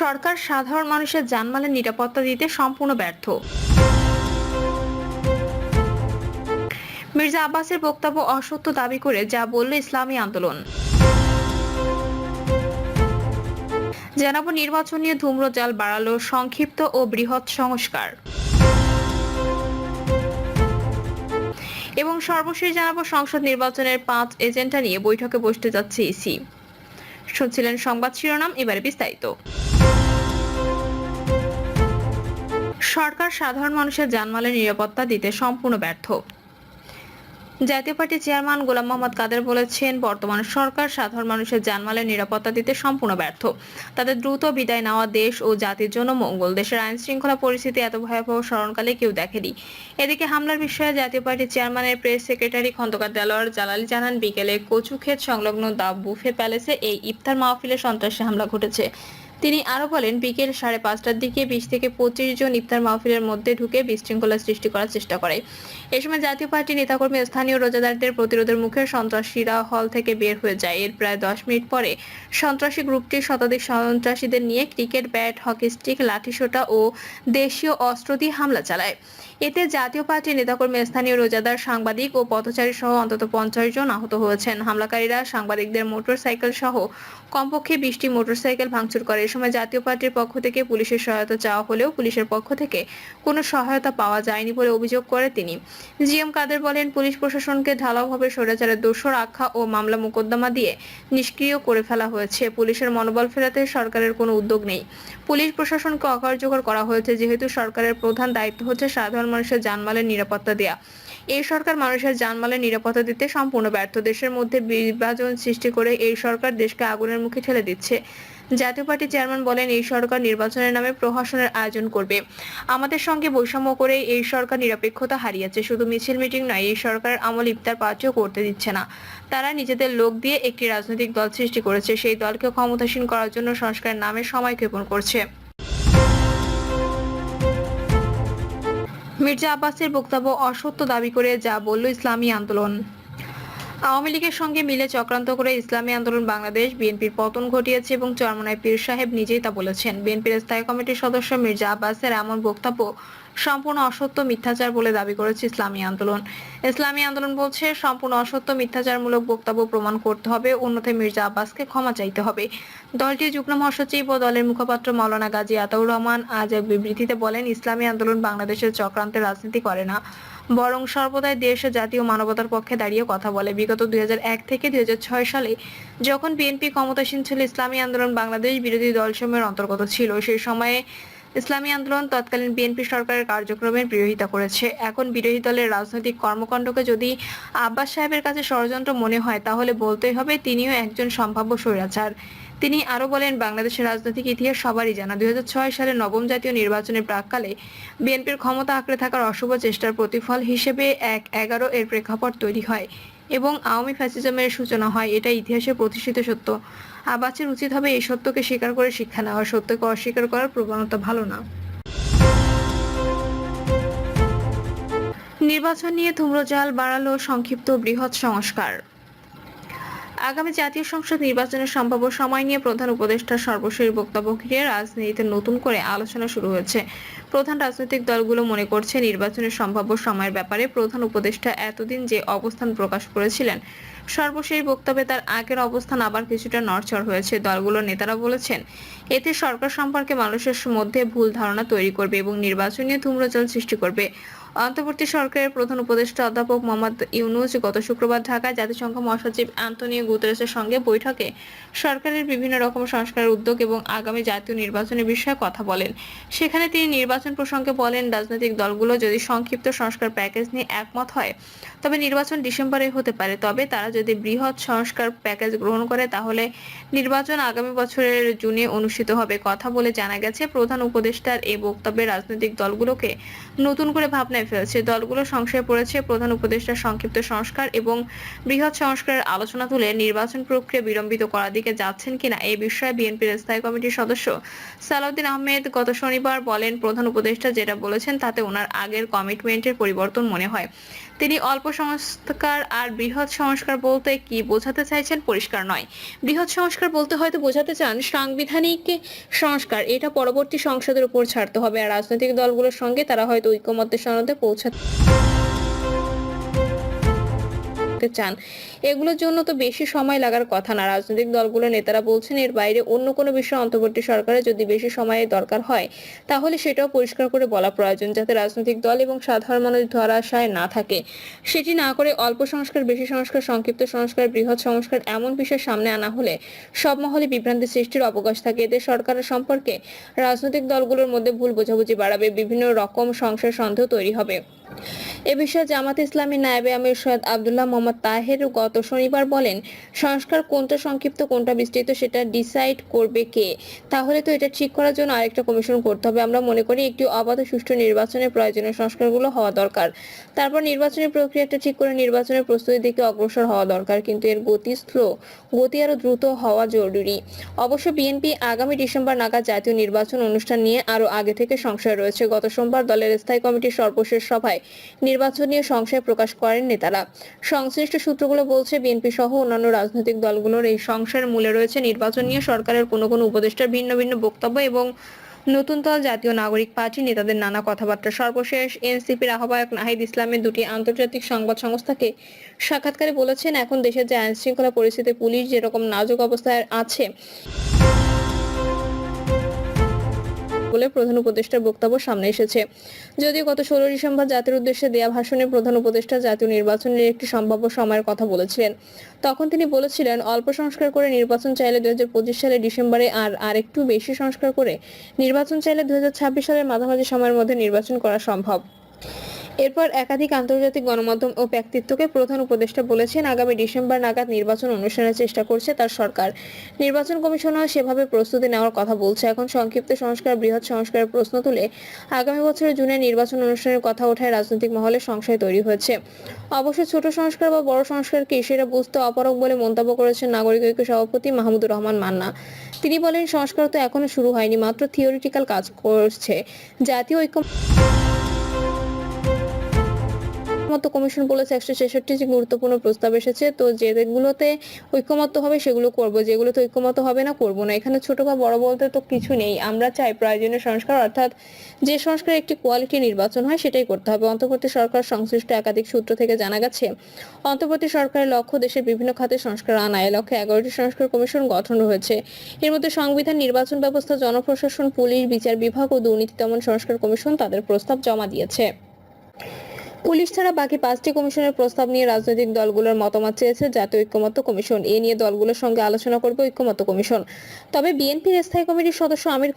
সরকার সাধারণ মানুষের জানমালের নিরাপত্তা দিতে সম্পূর্ণ ব্যর্থ। মির্জা আব্বাসের বক্তব্য অসত্য দাবি করে যা বলল ইসলামী আন্দোলন। জানাবো নির্বাচন নিয়ে ধূম্রজাল বাড়ালো সংক্ষিপ্ত ও বৃহৎ সংস্কার। এবং সর্বশেষ জানাবো সংসদ নির্বাচনের 5 এজেন্ডা নিয়ে বৈঠকে বসতে যাচ্ছে ইসি। শুনছিলেন সংবাদ শিরোনাম, এবারে বিস্তারিত। সরকার সাধারণ মানুষের জানমালের নিরাপত্তা দিতে সম্পূর্ণ ব্যর্থ। জাতীয় পার্টির চেয়ারম্যান গোলাম মোহাম্মদ কাদের বলেছেন, বর্তমান সরকার সাধারণ মানুষের জানমালের নিরাপত্তা দিতে সম্পূর্ণ ব্যর্থ। তাদের দ্রুত বিদায় নেওয়া দেশ ও জাতির জন্য মঙ্গল। দেশের আইন শৃঙ্খলা পরিস্থিতি এত ভয়াবহ স্মরণকালে কেউ দেখেনি। এদিকে হামলার বিষয়ে জাতীয় পার্টির চেয়ারম্যানের প্রেস সেক্রেটারি খন্দকার দেলোয়ার জালালী জানান, বিকেলে কচুক্ষেত সংলগ্ন দ্য বুফে প্যালেসে এই ইফতার মাহফিলে সন্ত্রাসী হামলা ঘটেছে। তিনি আরো বলেন, বিকেল 5:30টার দিকে 20 থেকে 25 জন ইফতার মাহফিলের মধ্যে ঢুকে বিশৃঙ্খলা সৃষ্টি করার চেষ্টা করে। এ সময় জাতীয় পার্টি নেতাকর্মী স্থানীয় রোজাদারদের প্রতিরোধের মুখে সন্ত্রাসীরা হল থেকে বের হয়ে যায়। এর প্রায় 10 মিনিট পরে সন্ত্রাসী গ্রুপটি শতাধিক সন্ত্রাসীদের নিয়ে ক্রিকেট ব্যাট, হকি স্টিক, লাঠিসোঁটা ও দেশীয় অস্ত্র দিয়ে হামলা চালায়। এতে জাতীয় পার্টির নেতাকর্মী, স্থানীয় রোজাদার, সাংবাদিক ও পথচারী সহ অন্তত 50 জন আহত হয়েছেন। হামলাকারীরা সাংবাদিকদের মোটরসাইকেল সহ কমপক্ষে 20টি মোটরসাইকেল ভাঙচুর করে। এ সময় জাতীয় পার্টির পক্ষ থেকে পুলিশের সহায়তা চাওয়া হলেও পুলিশের পক্ষ থেকে কোনো সহায়তা পাওয়া যায়নি বলে অভিযোগ করে তিনি। জিএম কাদের বলেন, পুলিশ প্রশাসনকে ঢালাওভাবে স্বৈরাচারের দোষর আখ্যা ও মামলা মোকদ্দমা দিয়ে নিষ্ক্রিয় করে ফেলা হয়েছে। পুলিশের মনোবল ফেরাতে সরকারের কোনো উদ্যোগ নেই। পুলিশ প্রশাসনকে অকার্যকর করা হয়েছে, যেহেতু সরকারের প্রধান দায়িত্ব হচ্ছে সাধারণ মানুষের জানমালের নিরাপত্তা দেয়া। এই সরকার মানুষের জানমালের নিরাপত্তা দিতে সম্পূর্ণ ব্যর্থ। দেশের মধ্যে বিভাজন সৃষ্টি করে এই সরকার দেশকে আগুনের মুখে ঠেলে দিচ্ছে। জাতীয় পার্টির চেয়ারম্যান বলেন, এই সরকার নির্বাচনের নামে প্রহসনের আয়োজন করবে। আমাদের সঙ্গে বৈষম্য করে এই সরকার নিরপেক্ষতা হারিয়েছে। শুধু মিছিল মিটিং নয়, এই সরকারের আমল ইফতার পার্টিও করতে দিচ্ছে না। তারা নিজেদের লোক দিয়ে একটি রাজনৈতিক দল সৃষ্টি করেছে। সেই দলকে ক্ষমতাসীন করার জন্য সংস্কারের নামে সময় ক্ষেপণ করছে। মির্জা আব্বাসের বক্তব্য অসত্য দাবি করে যা বলল ইসলামী আন্দোলন। আওয়ামী লীগের সঙ্গে মিলে চক্রান্ত করে ইসলামী আন্দোলন বাংলাদেশ বিএনপির পতন ঘটিয়েছে এবং চরমোনাই পীর সাহেব নিজেই তা বলেছেন। বিএনপির স্থায়ী কমিটির সদস্য মির্জা আব্বাসের এমন বক্তব্য সম্পূর্ণ অসত্য, মিথ্যাচার বলে দাবি করেছে ইসলামী আন্দোলন। ইসলামী আন্দোলন বলছে, সম্পূর্ণ অসত্য, মিথ্যাচারমূলক বক্তব্য প্রমাণ করতে হবে, অন্যথায় মির্জা আব্বাসকে ক্ষমা চাইতে হবে। দলটির যুগ্ম মহাসচিব ও দলের মুখপাত্র মাওলানা গাজী আতাউর রহমান আজ এক বিবৃতিতে বলেন, ইসলামী আন্দোলন বাংলাদেশের চক্রান্তের রাজনীতি করে না, বরং সর্বদাই দেশ ও জাতীয় মানবতার পক্ষে দাঁড়িয়ে কথা বলে। বিগত 2001 থেকে 2006 সালে যখন বিএনপি ক্ষমতাসীন ছিল, ইসলামী আন্দোলন বাংলাদেশ বিরোধী দলসমূহের অন্তর্গত ছিল। সেই সময়ে ইসলামী আন্দোলন তৎকালীন বিএনপি সরকারের কার্যক্রমের বিরোধিতা করেছে। এখন বিরোধী দলের রাজনৈতিক কর্মকাণ্ডকে যদি আব্বাস সাহেবের কাছে ষড়যন্ত্র মনে হয়, তাহলে বলতেই হবে তিনিও একজন সম্ভাব্য স্বৈরাচার। তিনি আরো বলেন, বাংলাদেশের রাজনৈতিক ইতিহাস সবারই জানা। 2006 সালে নবম জাতীয় নির্বাচনের প্রাক্কালে বিএনপির ক্ষমতা আঁকড়ে থাকার অশুভ চেষ্টার প্রতিফল হিসেবে 1/11 এর প্রেক্ষাপট তৈরি হয় এবং আওয়ামী ফ্যাসিজমের সূচনা হয়। এটা ইতিহাসে প্রতিষ্ঠিত সত্য। আব্বাসের উচিত হবে এই সত্যকে স্বীকার করে শিক্ষা নেওয়া। সত্যকে অস্বীকার করার প্রবণতা ভালো না। নির্বাচন নিয়ে ধূম্রজাল বাড়ালো সংক্ষিপ্ত বৃহৎ সংস্কার। আগামী জাতীয় সংসদ নির্বাচনের সম্ভাব্য সময় নিয়ে প্রধান উপদেষ্টার সর্বশেষ বক্তব্য ঘিরে রাজনীতিতে নতুন করে আলোচনা শুরু হয়েছে। প্রধান রাজনৈতিক দলগুলো মনে করছে, নির্বাচনের সম্ভাব্য সময়ের ব্যাপারে প্রধান উপদেষ্টা এতদিন যে অবস্থান প্রকাশ করেছিলেন, সর্বশেষ বক্তব্যে তার আগের অবস্থান আবার কিছুটা নড়চড় হয়েছে। দলগুলোর নেতারা বলেছেন, এতে সরকার সম্পর্কে মানুষের মধ্যে ভুল ধারণা তৈরি করবে এবং নির্বাচন নিয়ে ধূম্রজাল সৃষ্টি করবে। অন্তর্বর্তী সরকারের প্রধান উপদেষ্টা অধ্যাপক মোহাম্মদ ইউনূস গত শুক্রবার ঢাকায় জাতিসংঘ মহাসচিব আন্তোনিও গুতেরেসের সঙ্গে বৈঠকে সরকারের বিভিন্ন রকম সংস্কারের উদ্যোগ এবং আগামী জাতীয় নির্বাচনের বিষয়ে কথা বলেন। সেখানে তিনি নির্বাচন প্রসঙ্গে বলেন, রাজনৈতিক দলগুলো যদি সংক্ষিপ্ত সংস্কার প্যাকেজ নিয়ে একমত হয়, তবে নির্বাচন ডিসেম্বরে হতে পারে। তবে তারা যদি বৃহৎ সংস্কার প্যাকেজ গ্রহণ করে, তাহলে নির্বাচন আগামী বছরের জুনে অনুষ্ঠিত হবে। কথা বলে জানা গেছে, প্রধান উপদেষ্টার এই বক্তব্যে রাজনৈতিক দলগুলোকে নতুন করে ভাবনায় ফেলছে। দলগুলো সংশয়ে পড়েছে, প্রধান উপদেষ্টার সংক্ষিপ্ত সংস্কার এবং বৃহৎ সংস্কারের আলোচনা তুলে নির্বাচন প্রক্রিয়া বিলম্বিত করার দিকে যাচ্ছেন কিনা। এই বিষয়ে বিএনপির স্থায়ী কমিটির সদস্য সালাউদ্দিন আহমেদ গত শনিবার বলেন, প্রধান উপদেষ্টা যেটা বলেছেন তাতে ওনার আগের কমিটমেন্টের পরিবর্তন মনে হয়। তিনি অল্প সংস্কার আর বৃহৎ সংস্কার বলতে কি বোঝাতে চাইছেন পরিষ্কার নয়। বৃহৎ সংস্কার বলতে হয়তো বোঝাতে চান সাংবিধানিক সংস্কার, এটা পরবর্তী সংসদের উপর ছাড়তে হবে। আর রাজনৈতিক দলগুলোর সঙ্গে তারা হয়তো ঐকমত্যের সনদে পৌঁছাতে চান। এগুলোর জন্য তো বেশি সময় লাগার কথা না। রাজনৈতিক দলগুলোর নেতারা বলছেন এর বাইরে অন্য কোনো বিষয়ে অন্তর্বর্তী সরকারের যদি বেশি সময়ের দরকার হয় তাহলে সেটাও পরিষ্কার করে বলা প্রয়োজন, যাতে রাজনৈতিক দল এবং সাধারণ মানুষ ধরাশায় না থাকে। সেটি না করে অল্প সংস্কার, বেশি সংস্কার, সংক্ষিপ্ত সংস্কার, বৃহৎ সংস্কার এমন বিষয় সামনে আনা হলে সব মহলে বিভ্রান্তি সৃষ্টির অবকাশ থাকে। এতে সরকারের সম্পর্কে রাজনৈতিক দলগুলোর মধ্যে ভুল বোঝাবুঝি বাড়াবে, বিভিন্ন রকম সংশয় সন্দেহ তৈরি হবে। এ বিষয়ে জামাতে ইসলামীর নায়েবে আমির সৈয়দ আব্দুল্লাহ মোহাম্মদ তাহের গত শনিবার বলেন, সংস্কার কোনটা সংক্ষিপ্ত কোনটা বিস্তৃত সেটা ডিসাইড করবে কে? তাহলে তো এটা ঠিক করার জন্য আরেকটা কমিশন করতে হবে। আমরা মনে করি একটি অবাধ সুষ্ঠু নির্বাচনের প্রয়োজনীয় সংস্কারগুলো হওয়া দরকার। তারপর নির্বাচনের প্রক্রিয়াটা ঠিক করে নির্বাচনের প্রস্তুতির দিকে অগ্রসর হওয়া দরকার, কিন্তু এর গতি স্লো, গতি আরো দ্রুত হওয়া জরুরি। অবশ্য বিএনপি আগামী ডিসেম্বর নাগাদ জাতীয় নির্বাচন অনুষ্ঠান নিয়ে আরো আগে থেকে সংশয় রয়েছে। গত সোমবার দলের স্থায়ী কমিটির সর্বশেষ সভায় নির্বাচন নিয়ে সংশয় প্রকাশ করেন নেতারা। সংশ্লিষ্ট সূত্রগুলো বলছে বিএনপি সহ অন্যান্য রাজনৈতিক দলগুলোর এই সংশয়ের মূলে রয়েছে নির্বাচন নিয়ে সরকারের কোনো কোনো উপদেষ্টার ভিন্ন ভিন্ন বক্তব্য এবং নতুন দল জাতীয় নাগরিক পার্টি নেতাদের নানা কথাবার্তা। সর্বশেষ এনসিপির আহ্বায়ক নাহিদ ইসলামের দুটি আন্তর্জাতিক সংবাদ সংস্থাকে সাক্ষাৎকারে বলেছেন, এখন দেশের যে আইন শৃঙ্খলা পরিস্থিতি, পুলিশ যেরকম নাজুক অবস্থায় আছে বলে প্রধান উপদেষ্টার বক্তব্য সামনে এসেছে। যদিও গত 16 ডিসেম্বর জাতির উদ্দেশ্যে দেয়া ভাষণে প্রধান উপদেষ্টা জাতীয় নির্বাচনের একটি সম্ভাব্য সময়ের কথা বলেছিলেন। তখন তিনি বলেছিলেন, অল্প সংস্কার করে নির্বাচন চাইলে 2025 সালের ডিসেম্বরে আর একটু বেশি সংস্কার করে নির্বাচন চাইলে 2026 সালের মাঝামাঝি সময়ের মধ্যে নির্বাচন করা সম্ভব। এরপর একাধিক আন্তর্জাতিক গণমাধ্যম ও ব্যক্তিত্বকে প্রধান উপদেষ্টা বলেছেন, আগামী ডিসেম্বর নাগাদ নির্বাচন অনুষ্ঠানের চেষ্টা করছে তার সরকার। নির্বাচন কমিশনও সেভাবে প্রস্তুতি নেওয়ার কথা বলছে। এখন সংক্ষিপ্ত সংস্কার, বৃহৎ সংস্কারের প্রশ্ন তুলে আগামী বছরের জুনে নির্বাচন অনুষ্ঠানের কথা ওঠায় রাজনৈতিক মহলে সংশয় তৈরি হয়েছে। অবশ্য ছোট সংস্কার বা বড় সংস্কার কি, সেটা বুঝতে অপারগ বলে মন্তব্য করেছেন নাগরিক ঐক্য সভাপতি মাহমুদুর রহমান মান্না। তিনি বলেন, সংস্কার তো এখনো শুরু হয়নি, মাত্র থিওরিটিক্যাল কাজ করছে। জাতীয় ঐক্যমত্য কমিশন বলেছে 166টি গুরুত্বপূর্ণ প্রস্তাব এসেছে, তো যেগুলোতে ঐক্যমত্য হবে সেগুলো করব, যেগুলোতে ঐক্যমত্য হবে না করব না। এখানে ছোট বা বড় বলতে তো কিছু নেই। আমরা চাই প্রয়োজনীয় সংস্কার, অর্থাৎ যে সংস্কার একটি কোয়ালিটি নির্বাচন হয় সেটাই করতে হবে। অন্তর্বর্তী সরকার সংশ্লিষ্ট একাধিক সূত্র থেকে জানা গেছে, অন্তর্বর্তী সরকারের লক্ষ্য দেশের বিভিন্ন খাতে সংস্কার আনা। এ লক্ষ্যে 11টি সংস্কার কমিশন গঠন হয়েছে। এর মধ্যে সংবিধান, নির্বাচন ব্যবস্থা, জনপ্রশাসন, পুলিশ, বিচার বিভাগ ও দুর্নীতি দমন সংস্কার কমিশন তাদের প্রস্তাব জমা দিয়েছে। পুলিশ ছাড়া বাকি 5টি কমিশনের প্রস্তাব নিয়ে রাজনৈতিক দলগুলোর মতামত চেয়েছে জাতীয় ঐক্যমত্য কমিশন। এ নিয়ে দলগুলোর সঙ্গে আলোচনা করবে ঐক্যমত্য কমিশন। তবে বিএনপির স্থায়ী কমিটির সদস্য আমির